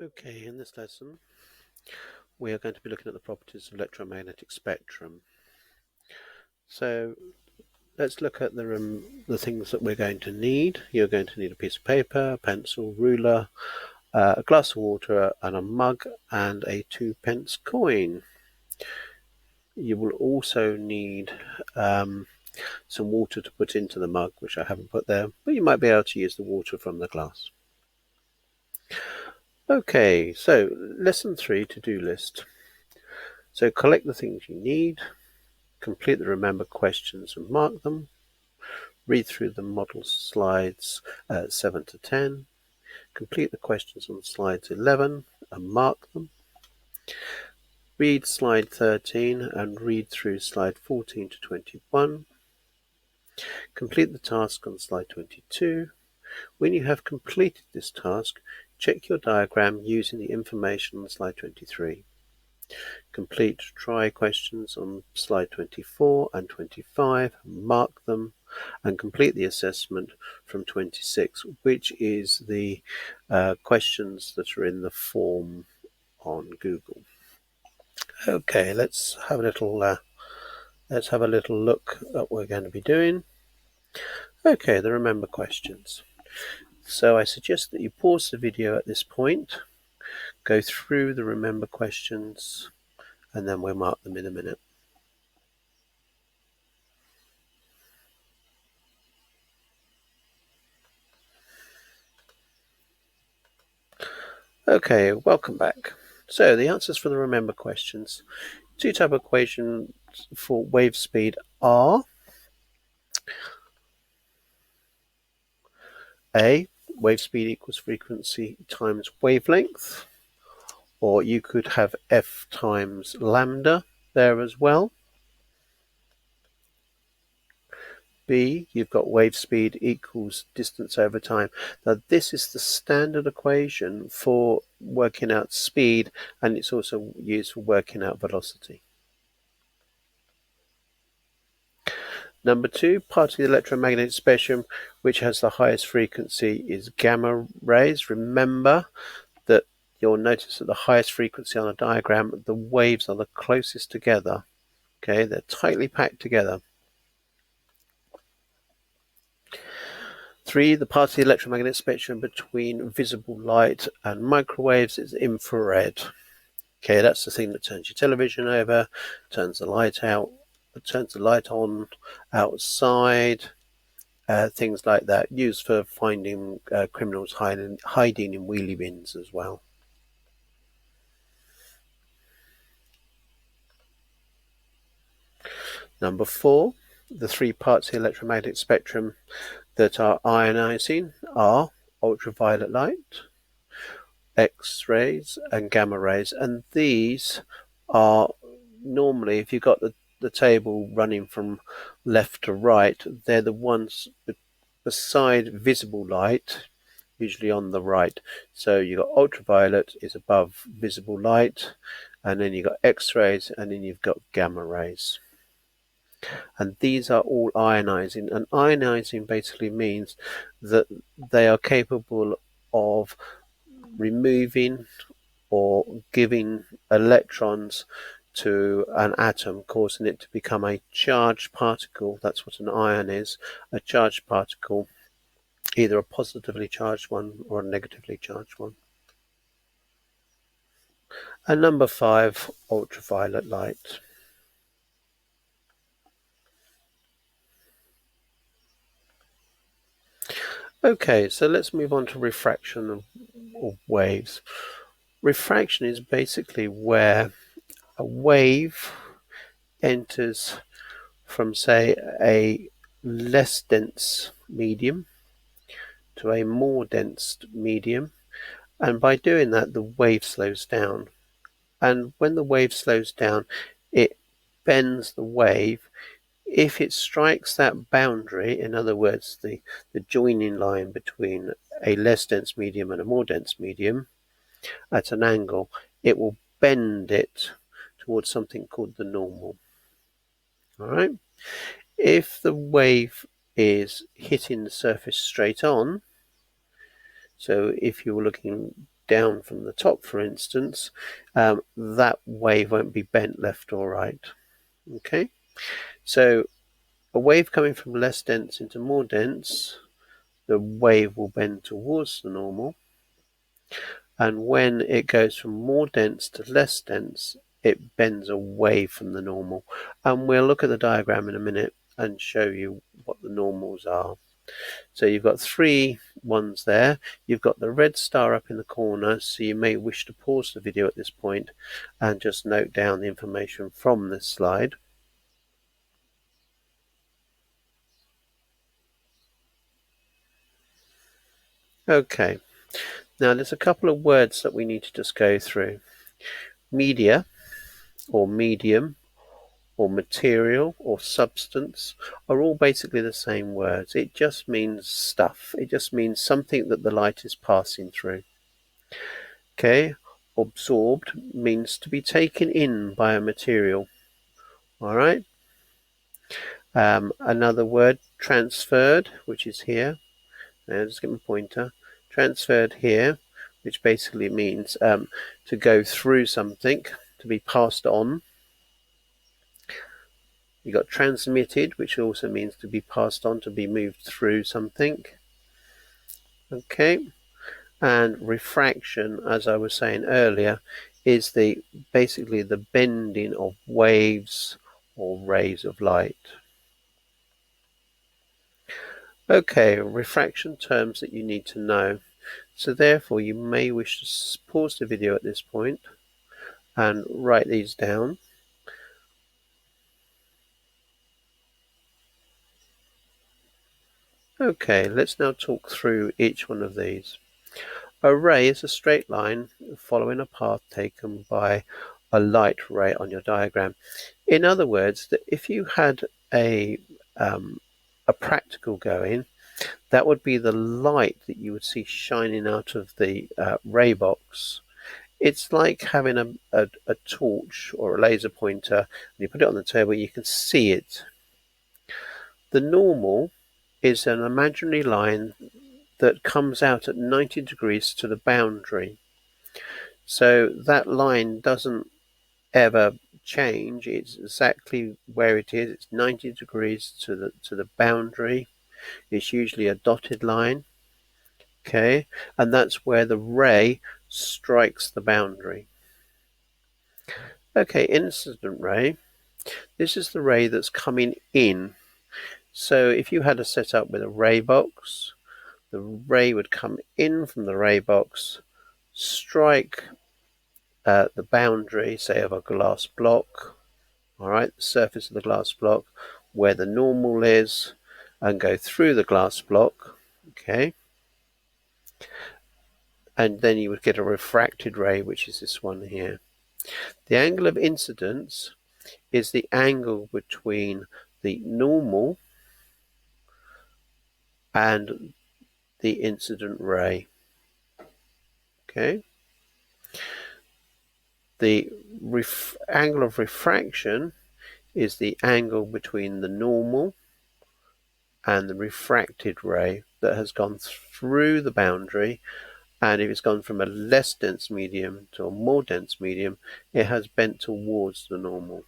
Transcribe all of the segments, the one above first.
Okay, in this lesson we are going to be looking at the properties of electromagnetic spectrum. So let's look at the things that we're going to need. You're going to need a piece of paper, a pencil, ruler, a glass of water and a mug and a 2p coin. You will also need some water to put into the mug, which I haven't put there, but you might be able to use the water from the glass. Okay, so lesson 3, to-do list. So collect the things you need, complete the remember questions and mark them, read through the model slides 7 to 10, complete the questions on slides 11 and mark them, read slide 13 and read through slide 14 to 21, complete the task on slide 22. When you have completed this task, check your diagram using the information on slide 23. Complete try questions on slide 24 and 25, mark them, and complete the assessment from 26, which is the questions that are in the form on Google. Okay, let's have a little look at what we're going to be doing. Okay, the remember questions. So I suggest that you pause the video at this point, go through the remember questions, and then we'll mark them in a minute. Okay, welcome back. So the answers for the remember questions. Two-type equation for wave speed are A, wave speed equals frequency times wavelength, or you could have F times lambda there as well. B, you've got wave speed equals distance over time. Now this is the standard equation for working out speed, and it's also used for working out velocity. Number 2, part of the electromagnetic spectrum which has the highest frequency is gamma rays. Remember that you'll notice that the highest frequency on a diagram, the waves are the closest together. Okay, they're tightly packed together. 3, the part of the electromagnetic spectrum between visible light and microwaves is infrared. Okay, that's the thing that turns your television over, turns the light out, turns the light on outside, things like that, used for finding criminals hiding in wheelie bins as well. Number 4, the 3 parts of the electromagnetic spectrum that are ionizing are ultraviolet light, X-rays and gamma rays, and these are normally, if you've got the table running from left to right, they're the ones beside visible light, usually on the right. So you've got ultraviolet is above visible light, and then you've got X-rays, and then you've got gamma rays. And these are all ionizing, and ionizing basically means that they are capable of removing or giving electrons to an atom, causing it to become a charged particle. That's what an ion is, a charged particle, either a positively charged one or a negatively charged one. And number 5, ultraviolet light. Okay, so let's move on to refraction of waves. Refraction is basically where a wave enters from, say, a less dense medium to a more dense medium, and by doing that the wave slows down. And when the wave slows down, it bends the wave. If it strikes that boundary, in other words, the joining line between a less dense medium and a more dense medium at an angle, it will bend it towards something called the normal. All right. If the wave is hitting the surface straight on, so if you were looking down from the top, for instance, that wave won't be bent left or right. Okay, so a wave coming from less dense into more dense, the wave will bend towards the normal. And when it goes from more dense to less dense, it bends away from the normal. And we'll look at the diagram in a minute and show you what the normals are. So you've got 3 ones there. You've got the red star up in the corner, so you may wish to pause the video at this point and just note down the information from this slide. Okay, now there's a couple of words that we need to just go through. Media or medium or material or substance are all basically the same words. It just means stuff. It just means something that the light is passing through. Okay, absorbed means to be taken in by a material. All right. Another word, transferred, which is here. Now just get my pointer. Transferred here, which basically means to go through something, to be passed on. You got transmitted, which also means to be passed on, to be moved through something. Okay, and refraction, as I was saying earlier, is basically the bending of waves or rays of light. Okay, refraction terms that you need to know. So therefore you may wish to pause the video at this point and write these down. Okay, let's now talk through each one of these. A ray is a straight line following a path taken by a light ray on your diagram. In other words, that if you had a practical going, that would be the light that you would see shining out of the ray box. It's like having a torch or a laser pointer, and you put it on the table, you can see it. The normal is an imaginary line that comes out at 90 degrees to the boundary. So that line doesn't ever change. It's exactly where it is. It's 90 degrees to the boundary. It's usually a dotted line. Okay, and that's where the ray strikes the boundary. Okay, incident ray. This is the ray that's coming in. So if you had a setup with a ray box, the ray would come in from the ray box, strike the boundary, say, of a glass block, all right, the surface of the glass block, where the normal is, and go through the glass block, okay, and then you would get a refracted ray, which is this one here. The angle of incidence is the angle between the normal and the incident ray. Okay. The angle of refraction is the angle between the normal and the refracted ray that has gone through the boundary, and if it's gone from a less dense medium to a more dense medium, it has bent towards the normal.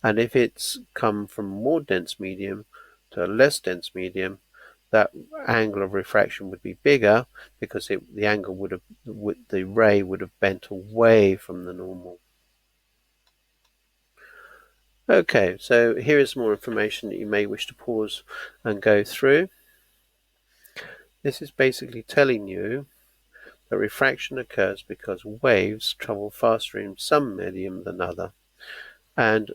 And if it's come from more dense medium to a less dense medium, that angle of refraction would be bigger because the ray would have bent away from the normal. Okay, so here is more information that you may wish to pause and go through. This is basically telling you that refraction occurs because waves travel faster in some medium than other. And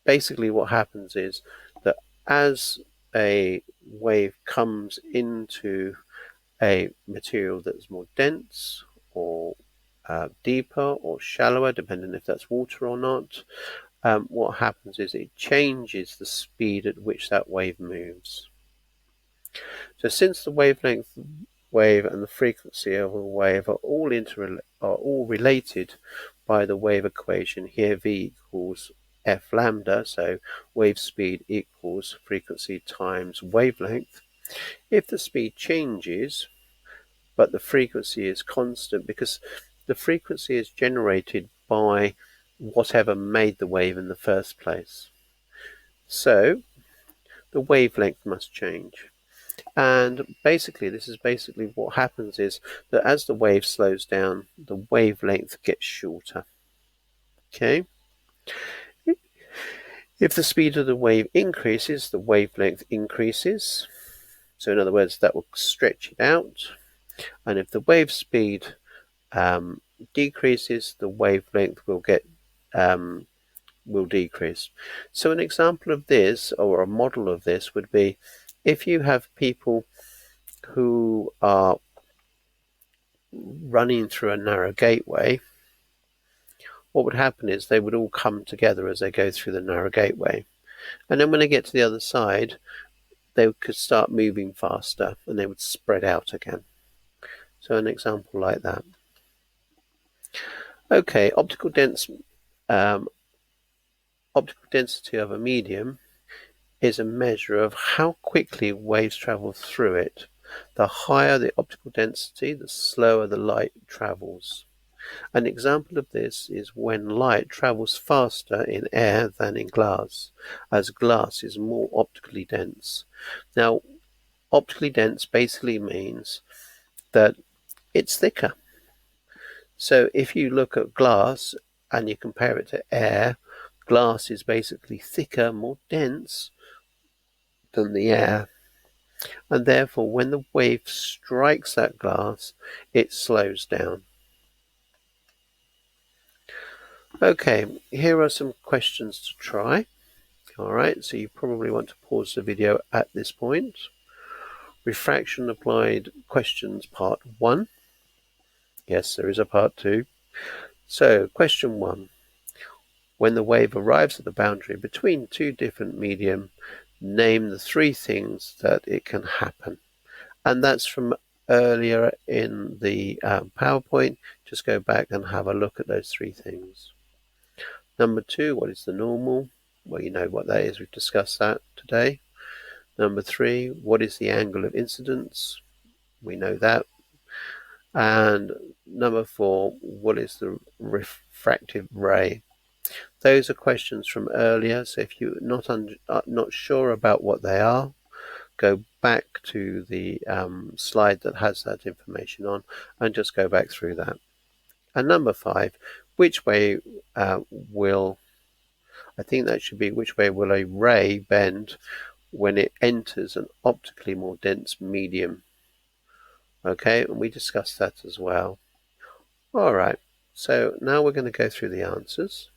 basically what happens is that as a wave comes into a material that's more dense or deeper or shallower, depending if that's water or not, what happens is it changes the speed at which that wave moves. So since the wavelength wave and the frequency of a wave are all related by the wave equation, here V equals f lambda, so wave speed equals frequency times wavelength. If the speed changes, but the frequency is constant because the frequency is generated by whatever made the wave in the first place. So the wavelength must change. And basically, this is basically what happens is that as the wave slows down, the wavelength gets shorter. Okay? If the speed of the wave increases, the wavelength increases. So in other words, that will stretch it out. And if the wave speed decreases, the wavelength will decrease. So an example of this, or a model of this, would be if you have people who are running through a narrow gateway, what would happen is they would all come together as they go through the narrow gateway. And then when they get to the other side, they could start moving faster and they would spread out again. So an example like that. Okay, optical density of a medium is a measure of how quickly waves travel through it. The higher the optical density, the slower the light travels. An example of this is when light travels faster in air than in glass, as glass is more optically dense. Now, optically dense basically means that it's thicker. So if you look at glass and you compare it to air, glass is basically thicker, more dense than the air. And therefore, when the wave strikes that glass, it slows down. Okay, here are some questions to try. Alright, so you probably want to pause the video at this point. Refraction applied questions part 1. Yes, there is a part 2. So, question 1. When the wave arrives at the boundary between two different medium, name the 3 things that it can happen. And that's from earlier in the PowerPoint. Just go back and have a look at those 3 things. Number 2, what is the normal? Well, you know what that is. We've discussed that today. Number 3, what is the angle of incidence? We know that. And number 4, what is the refractive ray? Those are questions from earlier, so if you're not sure about what they are, go back to the slide that has that information on and just go back through that. And number 5, which way will a ray bend when it enters an optically more dense medium? Okay, and we discussed that as well. Alright, so now we're going to go through the answers.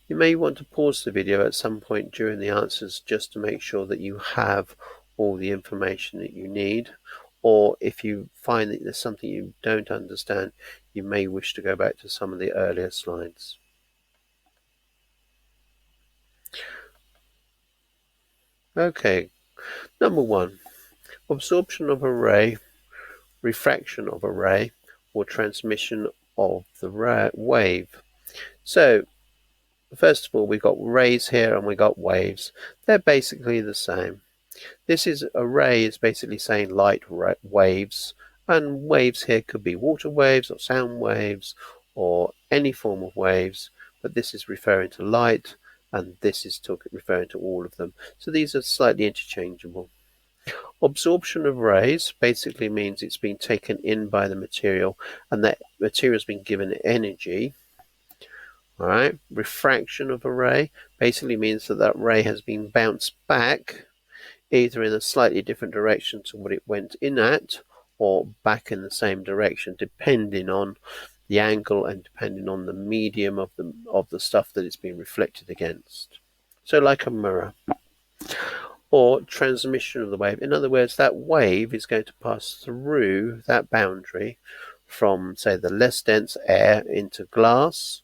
You may want to pause the video at some point during the answers just to make sure that you have all the information that you need, or if you find that there's something you don't understand, you may wish to go back to some of the earlier slides. Okay, number 1, absorption of a ray, refraction of a ray, or transmission of the wave. So, first of all, we've got rays here and we've got waves. They're basically the same. This is a ray is basically saying light waves, and waves here could be water waves or sound waves or any form of waves, but this is referring to light and this is referring to all of them. So these are slightly interchangeable. Absorption of rays basically means it's been taken in by the material and that material has been given energy. All right. Refraction of a ray basically means that ray has been bounced back either in a slightly different direction to what it went in at or back in the same direction, depending on the angle and depending on the medium of the stuff that it's been reflected against. So like a mirror. Or transmission of the wave. In other words, that wave is going to pass through that boundary from, say, the less dense air into glass,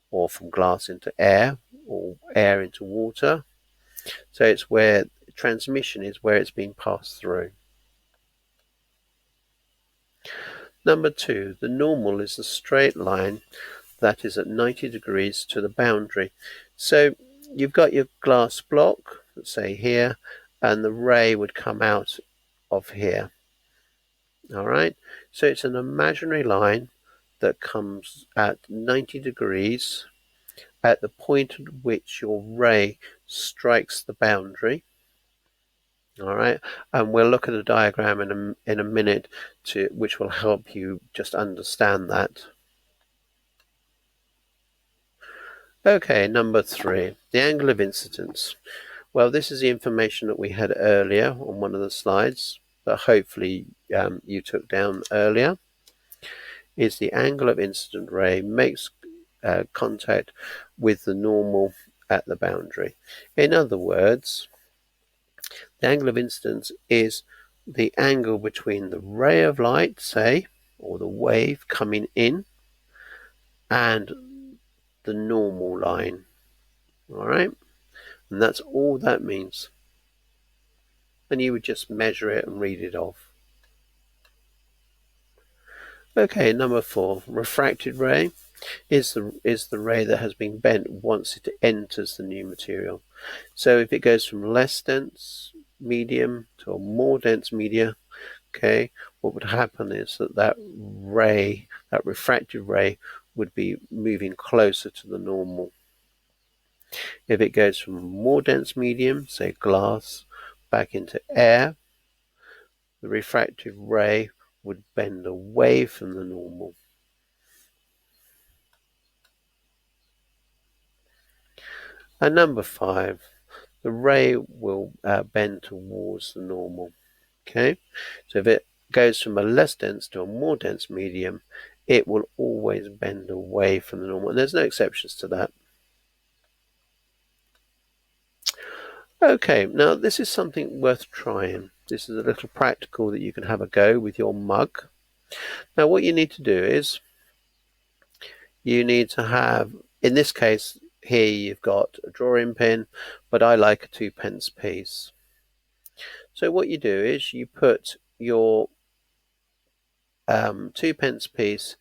or from glass into air, or air into water. So it's where transmission is where it's been passed through. Number 2, the normal is the straight line that is at 90 degrees to the boundary. So you've got your glass block, let's say here, and the ray would come out of here. All right, so it's an imaginary line that comes at 90 degrees at the point at which your ray strikes the boundary. All right, and we'll look at a diagram in a minute which will help you just understand that. Okay, number 3, the angle of incidence. Well, this is the information that we had earlier on one of the slides that hopefully you took down earlier. Is the angle of incident ray makes contact with the normal at the boundary. In other words, the angle of incidence is the angle between the ray of light, say, or the wave coming in, and the normal line. All right, and that's all that means. And you would just measure it and read it off. Okay, number 4, refracted ray is the ray that has been bent once it enters the new material. So if it goes from less dense medium to a more dense media, okay, what would happen is that ray, that refracted ray, would be moving closer to the normal. If it goes from a more dense medium, say glass, back into air, the refractive ray would bend away from the normal. And number 5, the ray will bend towards the normal. Okay, so if it goes from a less dense to a more dense medium, it will always bend away from the normal, and there's no exceptions to that. Okay, now this is something worth trying. This is a little practical that you can have a go with your mug. Now what you need to do is you need to have, in this case here you've got a drawing pin, but I like a 2p piece. So what you do is you put your 2p piece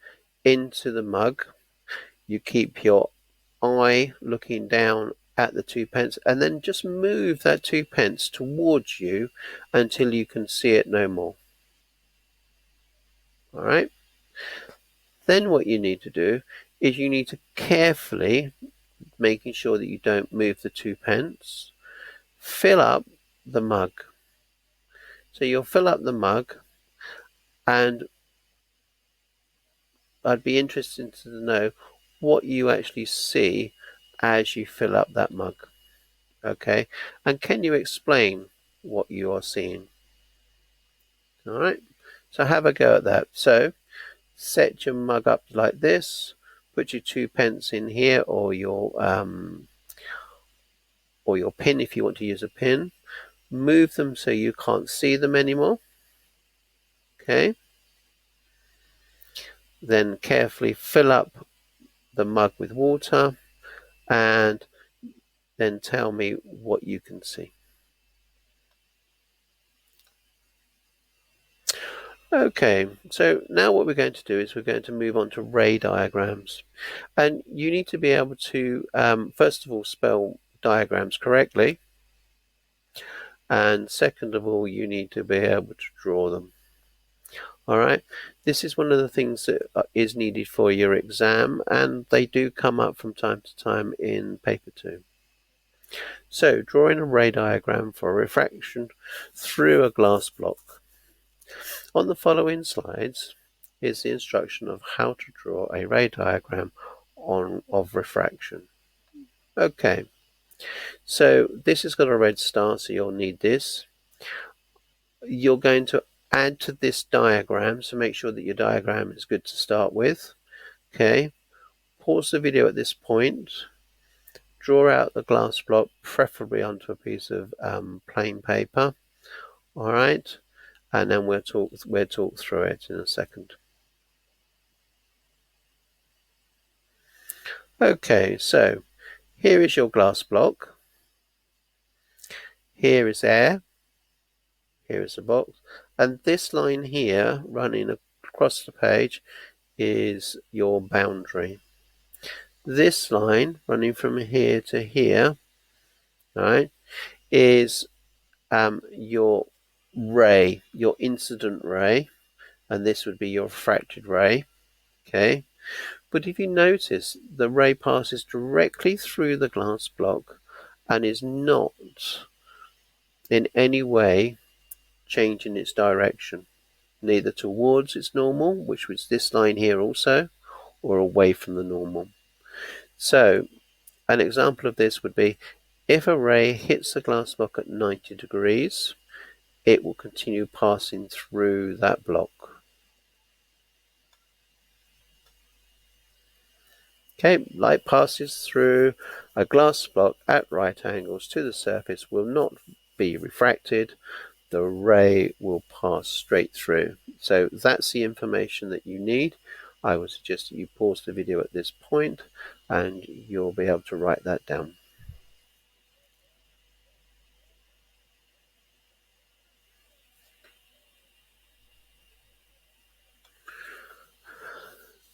into the mug. You keep your eye looking down at the 2p and then just move that 2p towards you until you can see it no more. All right. Then what you need to do is you need to carefully, making sure that you don't move the 2p, fill up the mug. So you'll fill up the mug, and I'd be interested to know what you actually see as you fill up that mug. Okay, and can you explain what you are seeing? All right, so have a go at that. So set your mug up like this, put your 2p in here, or your pin if you want to use a pin. Move them so you can't see them anymore. Okay, then carefully fill up the mug with water, and then tell me what you can see. Okay, so now what we're going to do is we're going to move on to ray diagrams. And you need to be able to, first of all, spell diagrams correctly. And second of all, you need to be able to draw them. All right, this is one of the things that is needed for your exam, and they do come up from time to time in paper 2. So, drawing a ray diagram for refraction through a glass block. On the following slides is the instruction of how to draw a ray diagram of refraction. Okay, so this has got a red star, so you'll need this. You're going to add to this diagram, so make sure that your diagram is good to start with. Okay, pause the video at this point, draw out the glass block, preferably onto a piece of plain paper. All right, and then we'll talk through it in a second. Okay, so here is your glass block. Here is air. Here is the box, and this line here running across the page is your boundary. This line running from here to here, right, is your ray, your incident ray, and this would be your refracted ray. Okay, but if you notice, the ray passes directly through the glass block and is not in any way changing its direction, neither towards its normal, which was this line here also, or away from the normal. So an example of this would be if a ray hits the glass block at 90 degrees, it will continue passing through that block. Okay, light passes through a glass block at right angles to the surface, will not be refracted. The ray will pass straight through. So that's the information that you need. I would suggest that you pause the video at this point and you'll be able to write that down.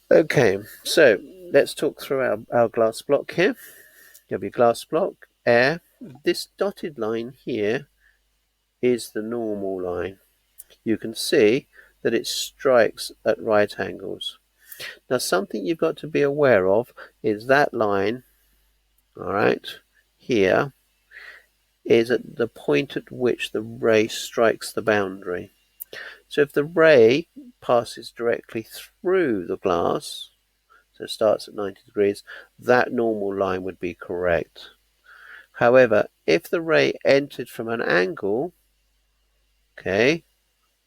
Okay, so let's talk through our glass block here. You have your glass block, air. This dotted line here is the normal line. You can see that it strikes at right angles. Now something you've got to be aware of is that line, all right, here, is at the point at which the ray strikes the boundary. So if the ray passes directly through the glass, so it starts at 90 degrees, that normal line would be correct. However, if the ray entered from an angle, okay,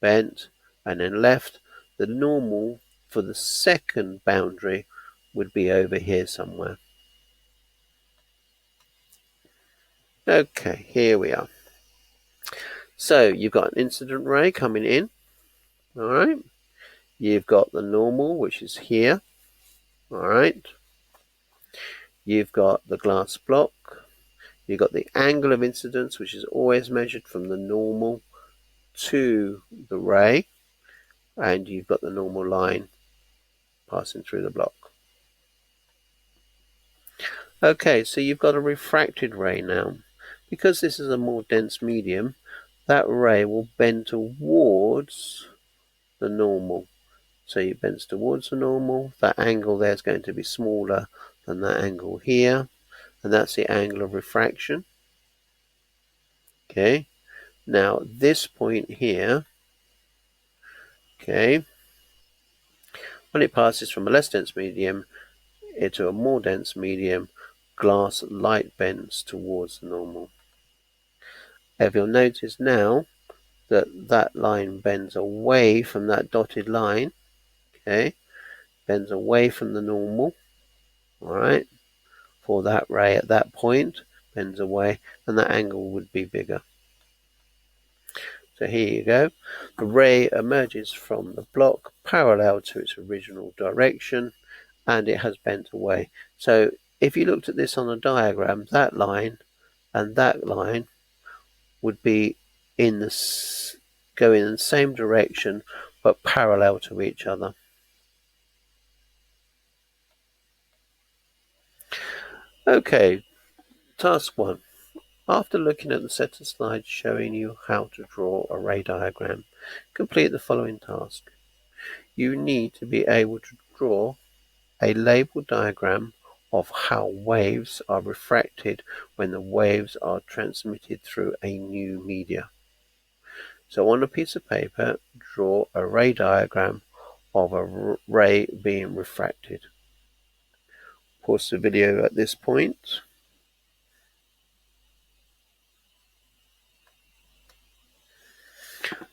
bent, and then left, the normal for the second boundary would be over here somewhere. Okay, here we are. So you've got an incident ray coming in, all right. You've got the normal, which is here, all right. You've got the glass block. You've got the angle of incidence, which is always measured from the normal to the ray, and you've got the normal line passing through the block. Okay, so you've got a refracted ray now. Because this is a more dense medium, that ray will bend towards the normal. So it bends towards the normal. That angle there is going to be smaller than that angle here, and that's the angle of refraction. Okay, now this point here, okay, when it passes from a less dense medium into a more dense medium, glass light bends towards the normal. If you'll notice now that that line bends away from that dotted line, okay, bends away from the normal, all right, for that ray at that point, bends away, and that angle would be bigger. So here you go. The ray emerges from the block parallel to its original direction, and it has bent away. So if you looked at this on a diagram, that line and that line would be in the going in the same direction but parallel to each other. Okay, task 1. After looking at the set of slides showing you how to draw a ray diagram, complete the following task. You need to be able to draw a labeled diagram of how waves are refracted when the waves are transmitted through a new media. So on a piece of paper, draw a ray diagram of a ray being refracted. Pause the video at this point.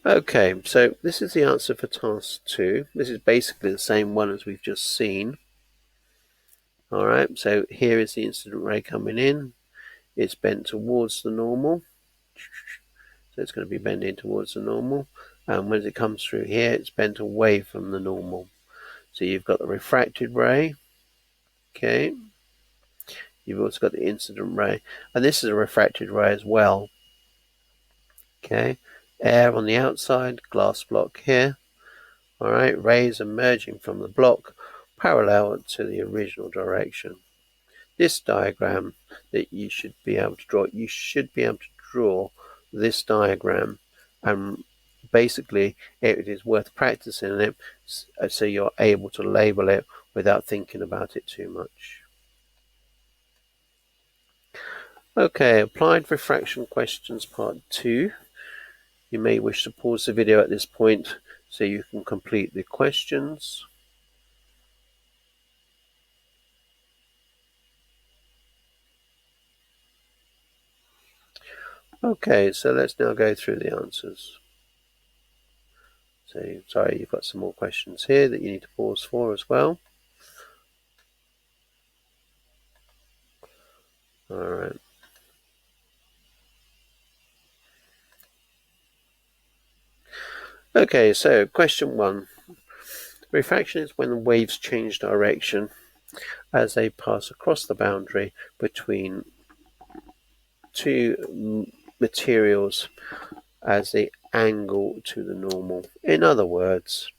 Okay, so this is the answer for task 2. This is basically the same one as we've just seen. Alright, so here is the incident ray coming in. It's bent towards the normal. So it's going to be bending towards the normal. And when it comes through here, it's bent away from the normal. So you've got the refracted ray. Okay. You've also got the incident ray. And this is a refracted ray as well. Okay. Air on the outside, glass block here. Alright, rays emerging from the block parallel to the original direction. This diagram that you should be able to draw, you should be able to draw this diagram, and basically it is worth practicing it so you're able to label it without thinking about it too much. Okay, applied refraction questions part 2. You may wish to pause the video at this point so you can complete the questions. Okay, so let's now go through the answers. So, sorry, you've got some more questions here that you need to pause for as well. All right. Okay, so question 1. Refraction is when the waves change direction as they pass across the boundary between two materials as they angle to the normal. In other words,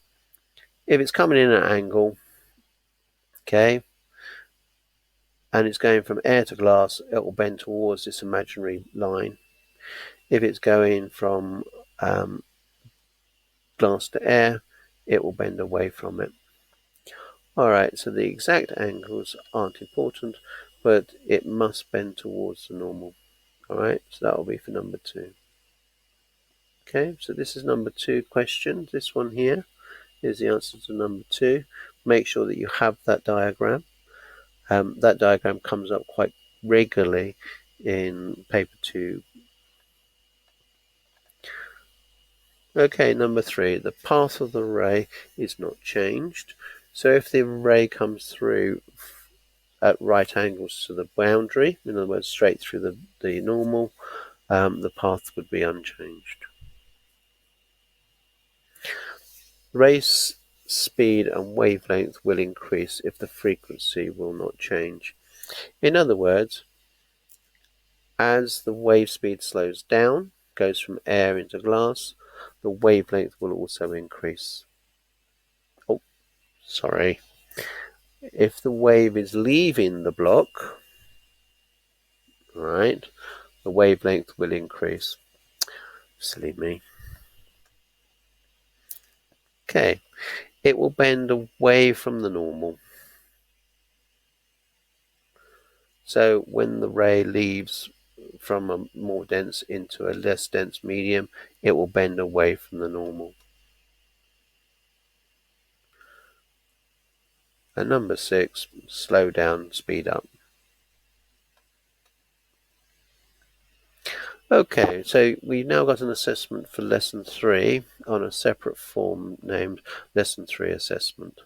if it's coming in at an angle, okay, and it's going from air to glass, it will bend towards this imaginary line. If it's going from glass to air, it will bend away from it. Alright, so the exact angles aren't important, but it must bend towards the normal. Alright, so that will be for number 2. Okay, so this is number 2 question. This one here is the answer to number 2. Make sure that you have that diagram. That diagram comes up quite regularly in paper 2. Okay, number 3. The path of the ray is not changed. So if the ray comes through at right angles to the boundary, in other words, straight through the normal, the path would be unchanged. Race speed and wavelength will increase if the frequency will not change. In other words, as the wave speed slows down, goes from air into glass, the wavelength will also increase. Oh, sorry. If the wave is leaving the block, right, the wavelength will increase. Silly me. Okay, it will bend away from the normal. So when the ray leaves from a more dense into a less dense medium, it will bend away from the normal. And number 6, slow down, speed up. Okay, so we've now got an assessment for lesson 3 on a separate form named lesson 3 assessment.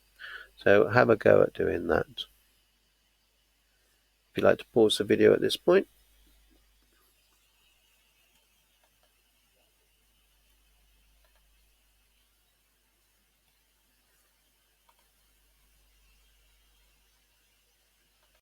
So have a go at doing that. If you'd like to pause the video at this point.